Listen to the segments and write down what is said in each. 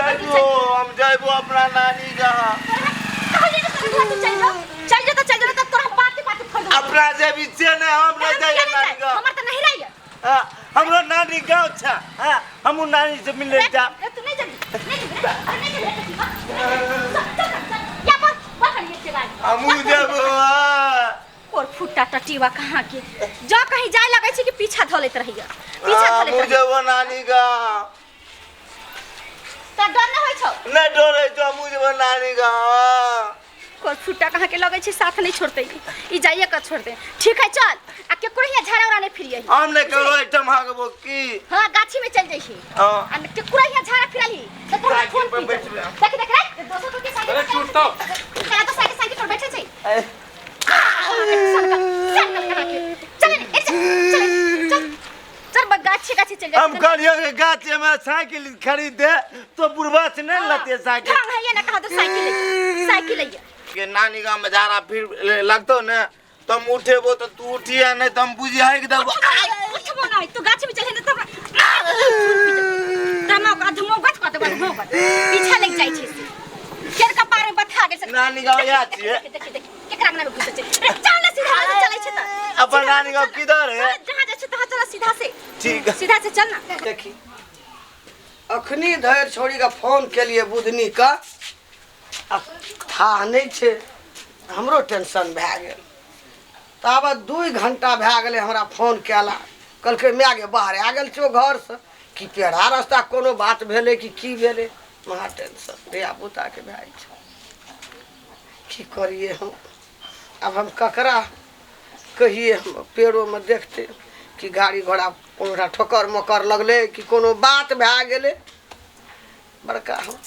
हम जाइबो अपना नानी का चल जा तो तोरा पाती फोड़ दो अपना जे बीचे ने हम न जाइए नानी का हमर त नहीं रही हां हमरो नानी गांव छ हां हम नानी से मिलने जा तू नहीं जा या पर खड़ी है गाड़ी हम जाबो और फुट्टा टटीवा कहां के जो कहीं जाय लगै छै कि पीछा धलेत रहिया पीछा धलेत हम जाबो नानी का त डर न होय छौ न डरे जो हम जाबो नानी का और फुट्टा कहां के लगै छै साथ नहीं छोड़ते ई जाइए का छोड़ते ठीक है चल आ के कुरैया झाड़ा उड़ा नहीं फिरिए हम ने करो एकदम हागबो की हां गाछी में चल जाइ छी हां आ के कुरैया झाड़ा फिरली त तोरा फोन पे देख रे दोस्तों को के साइड अरे छूट तो का तो साइड पर बैठे छै गाछी चल हम कहलियो के गाछे में साइकिल खरीदे तो बुढ़वा से नहीं लते साइकिल हां है ये ना कहा तो साइकिल है के नानी का मजारा फिर लगतो न तुम उठेबो तो तू उठिया नहीं तुम बुझिया एकदम उठबो नहीं तू गाछी में चले न तब तमा का धमो गत पीछा लग जाय छै केर का पारे बथा गेल से नानी का या छिए केकरा में घुसे छै चल ना सीधा से चलै छै त अपन नानी का किधर है जहां जा छै तहां चल सीधा से ठीक है सीधा से चल ना देखी अखनी धैर छोड़ी का फोन के लिए बुधनी का अब था नहीं छे हमरो टेंशन भै गेल तब 2 घंटा भै गेले हमरा फोन केला कल के मैं आगे बाहर आ गेल छो घर से कि पेड़ा रास्ता कोनो बात भेले कि की भेले महा टेंशन रे बुता के भाई की करिए हम अब हम ककरा कहिए हम पेड़ों में देखते कि गाड़ी घोड़ा कोनो ठोकर मकर लगले कि कोनो बात भै गेले बड़का हम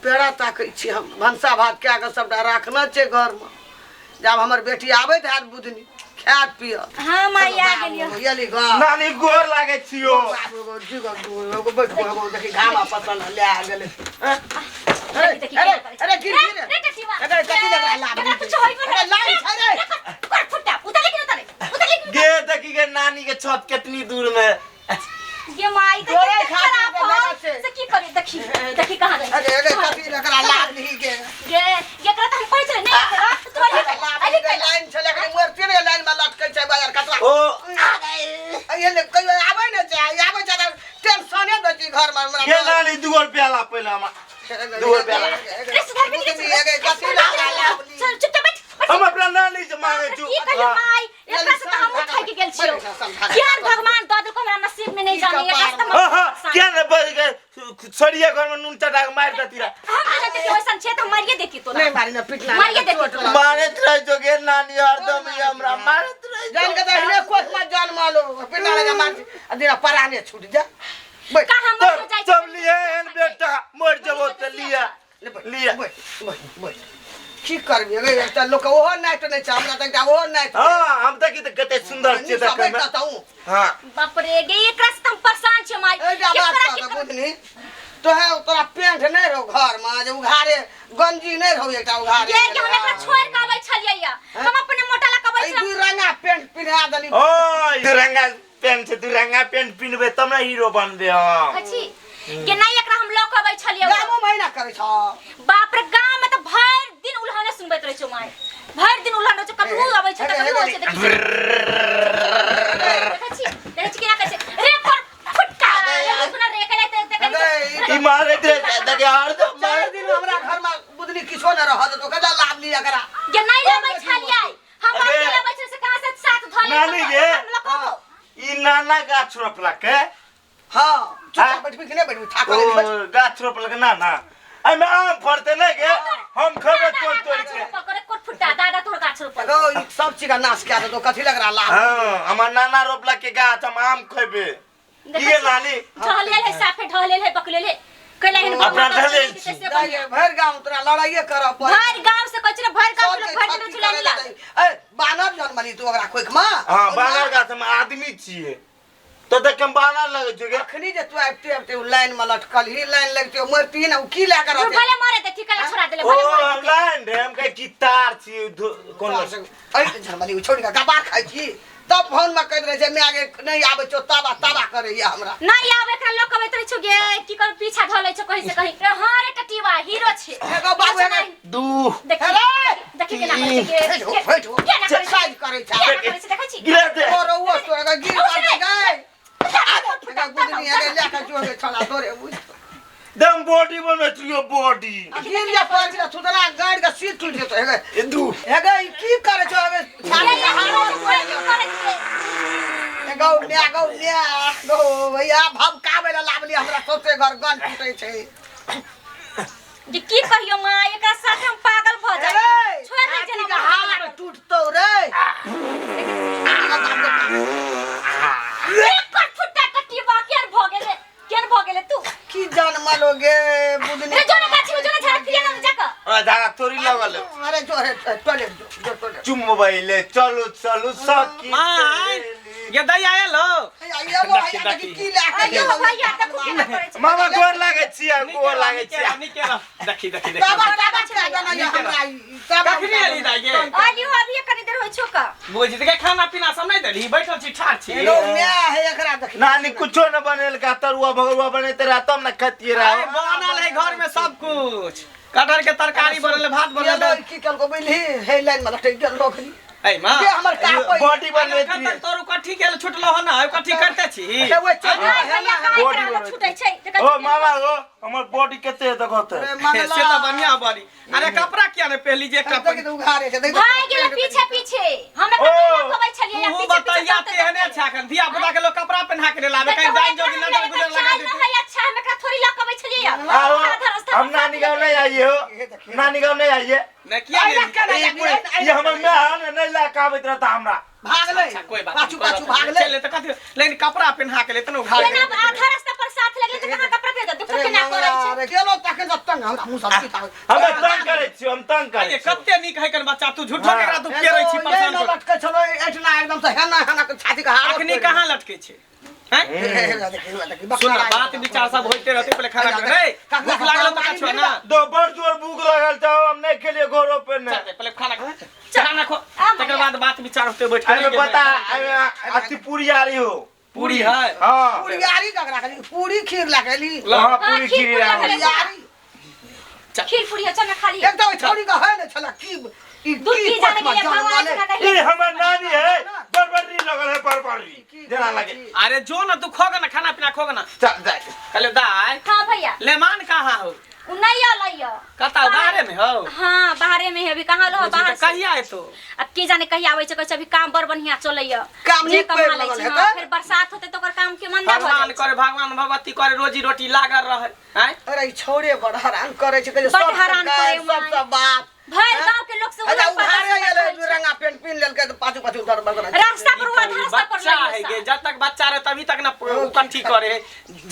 पेड़ा ताकै छी हम भंसा भात कए के सबटा राखना छै घर में जब हमर बेटी आबैत हैत बुधनी खात पियत हां माई आ गेलियो येली गा नानी गोर लागे छियो बाबू जीगो दूगो बैठ गो देखि घामा पसन ले आ गेले अरे गिर अरे कथि लगा लाभ अरे लाई छै रे कर फुट्टा उतले कि उतले गे देखी के नानी के छत कितनी दूर में ये माई तो तोरे खातिर के लगा से की करे देखी कहां गई अरे कथि लगा लाभ नहीं के ये करा तो हम कोई चले नहीं तो अरे लाइन चले के मोर तेरे लाइन में लटकै छै बाजार कतवा ओ आ गए ये ले कहियो आबै न छै आबै छै त टेंशने द छी घर में हमरा के नानी दुगो प्याला पहले हम दुगो प्याला अरे सुधार के लिए कथि लगा लाभ चल चुप बैठ हम अपना नानी से मांगे छु की कहियो माई एकरा से तो हम खाइ के गेल छियो यार भगवान दद को हमरा नसीब में नहीं जाने एकरा से हां क्या रे बज के छड़िया घर में नून चटा के मार देती रे हम कहते कि वैसन छे तो मारिए देती तो नहीं मारी न पिटना मारिए देती तो मारत रह जो के नानी हरदम ही हमरा मारत रह जान के दहले कोस में जान मालो पिटा लगा मार अदीरा पराने छूट जा बैठ का हम मर जाय सब लिए बेटा मर जबो त लिया बैठ की करबी गे एकटा लोक ओहो नाइट नै छ हमरा तक ओहो नाइट हां हम त की त कते सुंदर छै त बैठ ताऊ हां बाप रे गे एकरा से हम परेशान छ माई ए जा बात कर बुझनी तो है तोरा पेंट नै रहो घर में जे उघारे गंजी नै रहो एकटा उघारे ये कि हम एकरा छोड़ के आबै छलियै हम अपने मोटा ला कबै ई दू रंगा पेंट पिन्हा दली ओय दुरंगा पेंट से दुरंगा पेंट पिनबे तब ना हीरो बनबे हां अछि के नहीं एकरा हम लोग कबै छलियै गामो महीना करे छ बाप रे गांव में तो भर दिन उल्हाने सुनबैत रहै छ माई भर दिन उल्हाने छ कतहु आबै छ त कतहु होय छ देखि देखि केना कहै छै रे फुटका सुना रे कहले त ई मारे दे देखे हार तो चार दिन हमरा घर में बुदनी किछो न रहत तो कदा लाभ लिया करा ये नहीं लेबै छलियै हम अकेले लेबै छ से कहां से साथ धले नानी गे ई नाना गाछ रोपला के हां चुप बैठ के नै बैठ ठाकुर गाछ रोपला के नाना आई में आम फरते नहीं के हम खबे तोड़ के पकड़े कोट फुटा दादा तोड़ गाछ रोपल गो ई सब चीज का नाश क्या तो कथि लग रहा लाभ हां हमर नाना रोपला के गाछ हम आम खबे ये नानी ढहले है साफे ढहले है बकले ले कहले है अपना ढहले भर गांव तोरा लड़ाइए कर भर गांव से कचरे भर गांव लोग भर दिन चुला ला ए बानर जन्मली तू ओकरा कोइक मां हां बानर गाछ हम आदमी छिए तो देख हम बानर लगे छै गे अखनी जे तू आबते लाइन में लटकल ही लाइन लगते मरती ना की ला कर तू भले मारे दे ठिका छोड़ा देले ओ भले मारे लाइन रे हम कह गिटार छी कोन ए जन्मली छोड़ के गबार खाइ छी तब फोन में कह रहे छे मैं आगे नहीं आवे छो ताबा ताबा करे ये हमरा नहीं आवे एकरा लोग कहैत रह छ गे की कर पीछा ढलै छ कहीं से कहीं हां रे टटीवा हीरो छे एगो बाबू है दू देखि केना करे छे गे साइज करे छे देखै छी गिरा दे और वो तो गिर कर गए एगो बुदनी आगे लेके जोगे चला तोरे बुझ दम बॉडी बने छियो बॉडी गिर जा पर जा सुदरा गाड़ी का सीट टूट जेतो हेगे ए दू हेगे की करे छो हमें गौ ले गो भैया भमकावे ला लावली हमरा सोचे घर गन टूटे छे जे की कहियो मां एकरा साथ हम पागल भ जाय छोड़ दे जना हाथ टूटतो रे एक फुट्टा टटीवा केन भ गेले तू की जान मालोगे बुदनी रे जोने गाछी जोने झाड़ फिरिया ना जाका धागा तोरी लगल अरे जो है टॉयलेट जो टॉयलेट चुम मोबाइल चलो चलो सकी ये दई आया लो आइया वो आइया की लाके अयो भैया त केना करे छ मामा गोर लागे छी गोर लागे छी देखी बाबा का गाना ये हमरा सब कखनी आली दाई आलियो अभी कनी देर होय छोका बुझ के खाना पीना सब नहीं देली बैठल छी ठार छी लो मैं है एकरा देख नानी कुछो न बनेल का तरुआ भगरुआ बनेते रहा तब न खतिए रहा बनल है घर में सब कुछ कटहल के तरकारी बनल भात बनल की कल को मिली हे लाइन में लटक गेल लोखनी ए मां ये हमर का बॉडी बनले छी तोर कठी गेल छुटलो ह ना कठी करते छी वो चल बॉडी छुटै छै ओ मामा ओ हमर बॉडी कते देखत से तो बढ़िया बड़ी अरे कपड़ा किया ने पहली जे एकटा देख उघारे छै देख भाई गेले पीछे पीछे हमरा कपड़ा खबै छलिए या तू पीछे बताइया तेहने छाकन धिया पुता के लोग कपड़ा पहना के लावे कहीं जान जोगी नजर गुजर लगा देते भाई अच्छा हम एकरा थोड़ी ला खबै छलिए हम नानी गांव नहीं आइए हो नानी गांव नहीं आइए न किया नहीं ये हमर में नहीं ला के आबैत रहता हमरा भाग ले कोई बात पाछू पाछू भाग ले चले त कथि लेकिन कपड़ा पहना के ले तनो उघार लेकिन अब आधा रास्ता पर साथ लगे तो कहां कपड़ा दे दो तो केना करे छै अरे गेलो तक तंग हमरा मुंह सब की ताव हम तंग करे छी हम तंग करे ये कत्ते निक है कन बच्चा तू झूठो केरा तू केरै छी परेशान कर लटके चलो एटना एकदम से हेना के छाती का हाथ अखनी कहां लटके छे हैं सुन बात विचार सब होते रहते पहले खाना कर रे भूख लागल तो कछो ना दो बड़ जोर भूख लागल त हम नहीं खेलिए घरों पे ने पहले खाना खा खाना खो तकर बाद बात विचार होते बैठ के हमें पता अति पूरी आ रही हो पूरी है हां पूरी यारी का रखली पूरी खीर लगली हां पूरी खीर यारी खीर पूरी चना खाली एक तो छोड़ी का है न छला की दूध की जाने के लिए भगवान से ना ये हमर नानी है बरबरी लगल है बरबरी जना लगे अरे जो ना तू खोग ना खाना पीना खोग ना चल जाए कहले दाई हां भैया लेमान कहां हो नहीं आलैया कता बाहरे में हो हां बाहरे में है अभी कहां लो बाहर से कहिया है तो अब के जाने कहिया आवे छै कहै छै अभी काम बड़ बढ़िया चलैया काम जे नीक कमा पेड़ लै लगल छै है फिर बरसात होते तो ओकर काम के मंदा भ भगवान जाय करे भगवान भगवती करे रोजी रोटी लागल रहे हैं अरे छोड़े बड़ हैरान करे छै के बड़ हैरान करे सब बात भर गांव के लोग से अरे उधारे गेले रंगा पेंट पिन लेलके तो पाछू पाछू दर बगल रास्ता पर हुआ रास्ता पर बच्चा है गे जब तक बच्चा रहे तभी तक ना इकट्ठी करे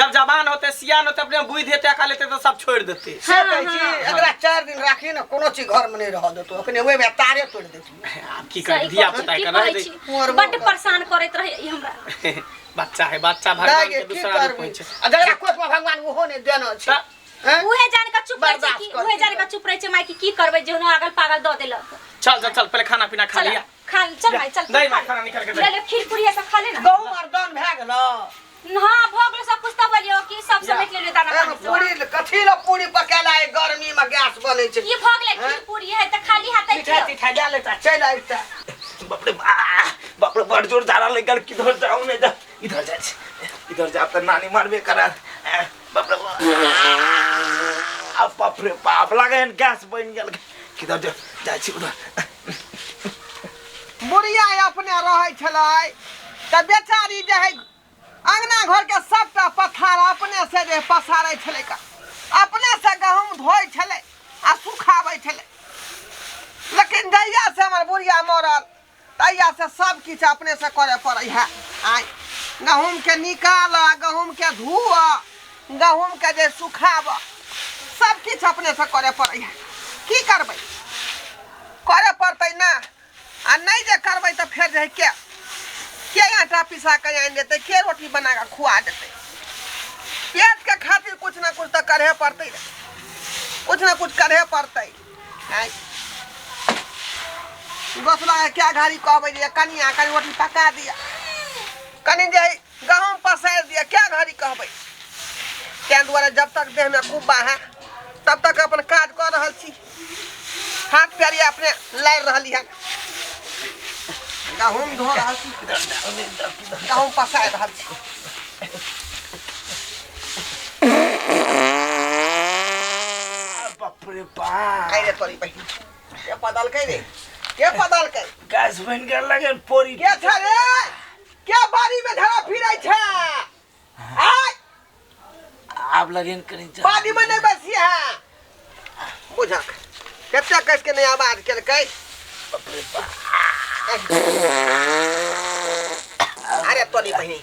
जब जवान होते सियान होते अपने बुद्धि हेते अका लेते तो सब छोड़ देते से कहै छी एकरा 4 दिन राखी न कोनो चीज घर में नहीं रह देतो अखने ओए में तारे तोड़ देती आप की करे धिया पुता के रह दे बड़ परेशान करैत रहे ई हमरा बच्चा है बच्चा भगवान के दूसरा रूप छै अगर कोस में भगवान ओहो ने देना छै उहे जान का चुप रहे छी उहे जान का चुप रहे छी माई की करबे जेनो अगल पागल द देलक चल चल चल पहले खाना पीना खा लिया खा चल भाई चल नहीं खाना निकाल के ले ले खीर पूरी सब खा ले ना गहूं मर्दन भए गेलो हां भोग ले सब कुछ तो बोलियो की सब समेट ले दाना पूरी कथी ल पूरी पकाला है गर्मी में गैस बनै छै ये भोग ले खीर पूरी है त खाली हाथ मिठाई तिठाई डाले त चल आइता बाप रे बड़ जोर झाड़ा लेकर किधर जाऊं नहीं जा इधर जा त नानी मारबे करा बाप रे अब बाप रे बाप लगे गैस बन गेल किधर जा छी उधर बुढ़िया अपने रहै छलै त बेचारी जे है अंगना घर के सबटा पथार अपने से जे पसारै छलै का अपने से गहूम धोइ छलै आ सुखाबै छलै लेकिन जहिया से हमर बुढ़िया मरल तहिया से सब किछ अपने से करे पड़ै है आइ गहूम के निकाल गहूम के धुआ गहूम के जे सुखाब सब किछ अपने से करे पड़ै है की करबै करे पड़तै ना आ नहीं जे करबै त फेर जे के आटा पिसा के आनि देतै के रोटी बना के खुआ देतै पेट के खातिर कुछ ना कुछ तो करे पड़तै रे। दोसरा क्या घारी कहबै जे कनिया कनि रोटी पका दिया कनि जे गहूम पसारि दिया क्या घारी कहबै तैं दुआरे जब तक देह में कुब्बा है तब तक अपन काज कर रहल छी हाथ पैर अपने लारि रहली है गहूम धो रहल छी गहूम पसारि रहल छी बाप रे बाप कहि रे तोरी बहिन के पदल कहि रे के पदल कहि गैस बन के लगे पोरी के छ रे के बारी में धरा फिरै छै आय आप लगेन करी जा बारी में नहीं बैसी है बुझक कते कस के नहीं आवाज केलकै बाप रे बाप अरे तोरी बहिनी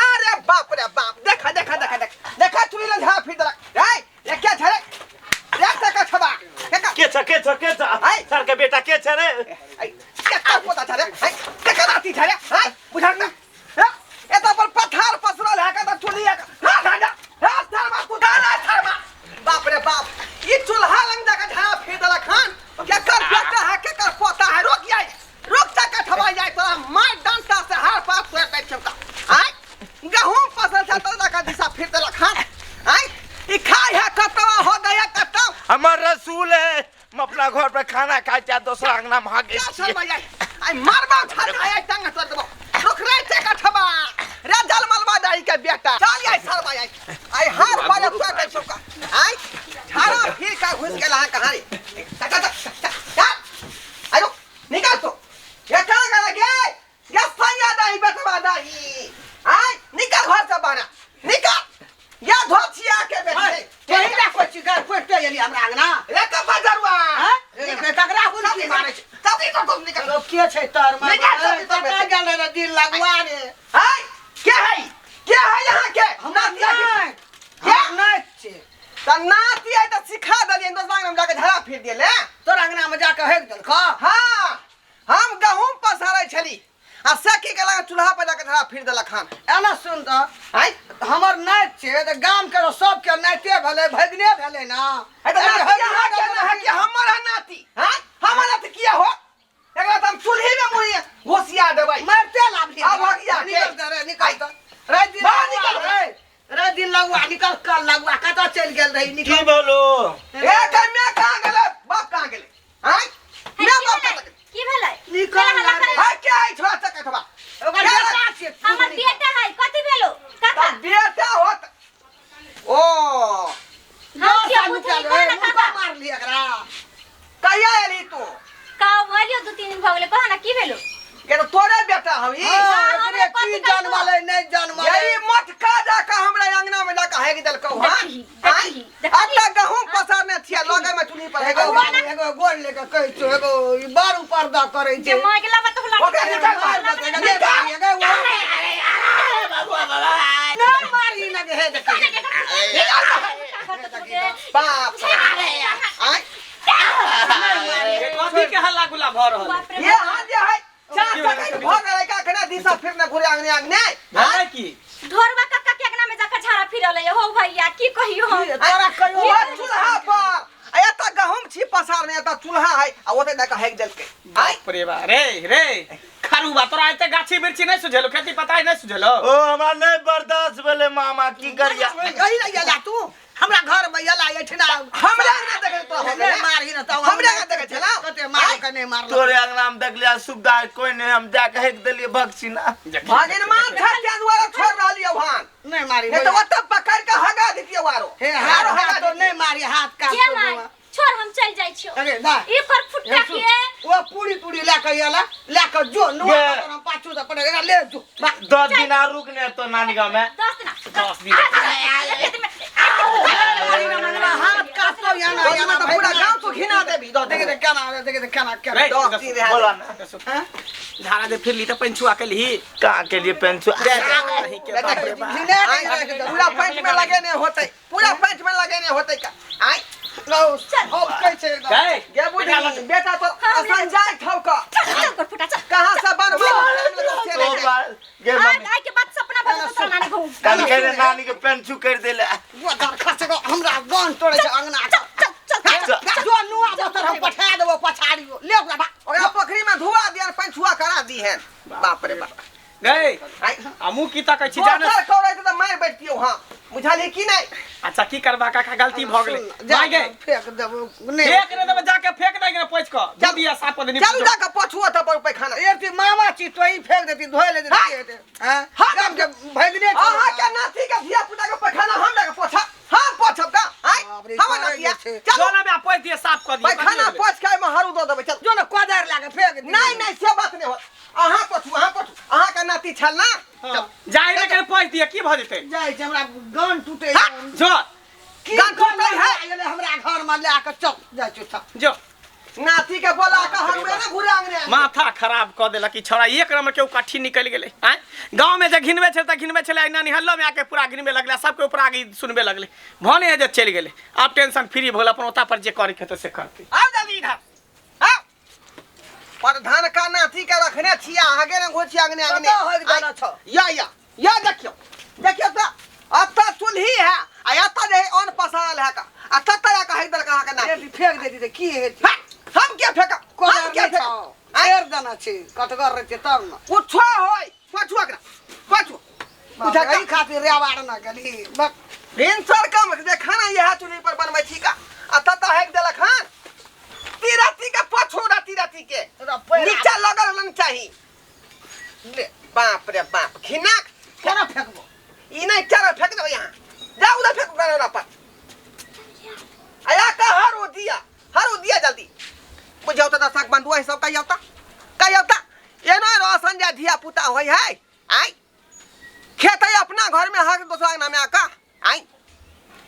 अरे बाप रे बाप देखा देखा देखा देखा चुरी ले झा फिर देलक हे ये क्या छ रे देख तक छबा के छ हाय। सर के बेटा के छ रे केता पोता छ रे हे देखा राती छ रे हे बुझक ना ए तो पर पत्थर पसरल है का तो चुली है हां दादा हां धर्मा तू दाना धर्मा बाप रे बाप ये चूल्हा लंग जाके झा फिर देलक खान के कर बेटा है के कर पोता है रोक तक ठबा जाए तोरा मार डंटा से हार पास तोड़ के चमका आय गहूम फसल था तो का दिशा फिर देलक खान आय ई खाई है कतवा हो गया कतव हमार रसूल है हम अपना घर पे खाना खाए चाहे दूसरा अंगना में भागे क्या सब आय आई मारबा छल आय टंग तोड़ देबो रुक रे ते का ठबा रे जल मलबा दाई के बेटा चल आय सब आय आई हार पास तोड़ के चमका आय छाड़ा फिर का घुस गेला कहां रे आयो निकाल तो ये क्या कर गे गैस फंगा दाई बेटवा दाई आय निकाल घर से बाहर निकाल या धोचिया के बेटे यही ना कोई चिगर कोटे यली हमरा अंगना रे का बजरवा हैं रे तगरा हुन की मारे तभी तो तुम निकाल के छै तोर में निकाल तो गेल रे दिल लगवा रे हाय क्या है यहां के हमरा क्या नाच छे त नाती है त सिखा दलिए दोस्त अंगना में जाके झड़ा फिर दिए तोर अंगना में जाके हेक देलखो हां हम गहूम पसारै छली आ सखी के लगा चूल्हा पर जाके धरा फिर देलक खान एना सुन त आय हमर नाच छै त गाम के सब के नाते भेले भगने भेले ना है त हमर नाती हां हमर नाती किया हो एकरा त हम चूल्ही में मुड़ी घोसिया देबै मारते लाभली अब भगिया निकल रे निकल त रे दिन निकल रे दिन लगवा निकल कल लगवा कत चल गेल रही निकल की बोलो ए कन्या कहां गेले बाप कहां गेले हां मैं बाप कहां गेले की भेलै निकल हां क्या है छोड़ा तक थबा ओकर बेटा छै हमर बेटा है कथि भेलो काका बेटा होत ओ हम के बुझी कोना काका मार ली एकरा कहिया एली तू का भलियो 2-3 दिन भ गेलै कहा ना की भेलो ये तो तोरे बेटा हई एकरे की जन्मले नहीं जन्मले यही मटका जाके हमरा अंगना में जाके हेग देलकौ हां आता गहूम पसारने छिया लगे में चुनी पर हेगो गोल लेके कहि छो एगो ई बारू पर्दा करे छै जे मार गेला बत होला ओकरा निकाल मार दे नहीं मारी लगे हे देख बाप आय कथी के हल्ला गुला भ रहल ये हां जे है चार तक भग गए का खना दिशा फिरने घुरे आंगने है की ढोरवा काका के अंगना में जाकर झाड़ा फिरले हो भैया की कहियो हम तोरा कहियो चूल्हा पर आया त गहूम छी पसारने त चूल्हा है आ ओते जाके हेक देलकै बाप रे बा रे खरुबा तोरा आते गाछी बिरछी नहीं सुझेलो खेती पताई नहीं सुझेलो ओ हमरा नहीं बर्दाश्त भेले मामा की करिया कहि नहीं गेला तू हमरा घर में यला एठना हमरा ना देखे तो हमरा मारही ना त हमरा ना देखे छला कते मार के नहीं मारलो तोरे अंगना में देखलिया सुविधा कोई नहीं हम जाके हेक देलिए भक्सीना भागिन मार था के द्वारा छोड़ रहली वहां नहीं मारी नहीं तो ओते पकड़ के हगा दितियो वारो हे हारो हगा तो नहीं मारी हाथ का के मार छोड़ हम चल जाई छियो अरे ना ई कर फुटका के वो पूरी लेके यला लेके जो नुआ हम पाछू से पड़ेगा ले जो 10 दिन आ रुकने तो नानी गांव में 10 दिन हाथ काटो या ना तो पूरा गांव तो घिना देबी दो देखे केना बोला ना झाड़ा दे फिरली त पंचुआ के ली कहां के लिए पेंसु पूरा पंच में लगे नहीं होते पूरा पंच में लगे नहीं होते का आई लो अब कैसे गे बुढ़ी बेटा तो असन जाय ठौका चल फुटा चल कहां से बनवा गे मम्मी आई के बात सपना भर तो नानी घूम कल के नानी के पेंसु कर देले वो दर खसे को हमरा गान तोड़े छै अंगना चल जो नुआ बतर हम पठा देबो पछाड़ियो ले ओकरा हमहू की तकै छी जाने दोसर कौड़ै त मार बैठतियौ हां बुझाली कि नहीं अच्छा की करबा काका गलती भ गेलै भाग गे फेंक देबो नहीं फेंक रे देबे जाके फेंक दे गे पोछ क जल्दी आ साफ कर दे चल जाके पछुआ त पर पैखाना एती मामा ची तो ही फेंक देती धोए ले देती हेते हां हम के भगने हां के नाती के धिया पुता के पैखाना हम लगे पोछा हम पोछब का आई हम नातिया चल जो ना बे पोछ दिए साफ कर दिए पैखाना पोछ के में हरू दो देबे चल जो ना कोदार लाके फेंक दे नहीं से बात नहीं हो अहाँ पोछू अहाँ के नाती छल ना जाई लेकिन पोछ दिए की भ जेतै जाय छै हमरा गान टूटे जो की गान टूटे है गेले हमरा घर में लाके चल जाय छै जो नाती के बोला का हरुए ना घुरांगने माथा खराब क देलक कि छोरा एक नंबर के काठी निकल गेलै हैं गांव में जे घिनबे छै त घिनबे छले नानी हल्लो में आके पूरा घिनबे लगले सबके ऊपर आगे सुनबे लगले भने जे चल गेले अब टेंशन फ्री भोल अपन ओता पर जे करे के त से करते आ जल्दी इधर आ प्रधान का नाती के रखने छिया आगे ने घोची आगने आगने कतऽ होइक जाना छ? या देखियो देखियो त अत्ता चुल्ही है आ अत्ता जे अन पसाल है का आ तत्ता का हैदर कहा के नाती एती फेंक देती त की हे हा, हम क्या फेंका हम क्या फेंका फेर जाना छै कटगर रे छै तब न उठवा होय पछुआ करा पछुआ बुझा कई खातिर रेवाड़ न गली बक भिनसर कम दे खाना यह चुल्ही पर बनबै छी का आ तत्ता हैक देलक हां तीराती के पछू राती के नीचे लगल लन चाही ले बाप रे बाप खिनाक केना फेंकबो ई नहीं चल फेंक दो यहाँ जा उधर फेंक कर पर आया का हरो दिया जल्दी बुझाओ त साग बंधुआ सब का यावता ये न रोशन जा धिया पुता होय है आई खेते अपना घर में हक दोसरा के नाम आका आई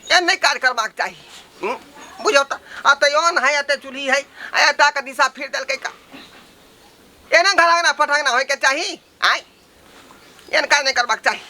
ए नहीं कार्य करबाक चाहिए बुझाओ त अतयन है अते चुल्ही है आया ता का दिशा फिर दल का एना घरांगना पठांगना होय के चाहिए आई एन कार्य नहीं करबाक चाहिए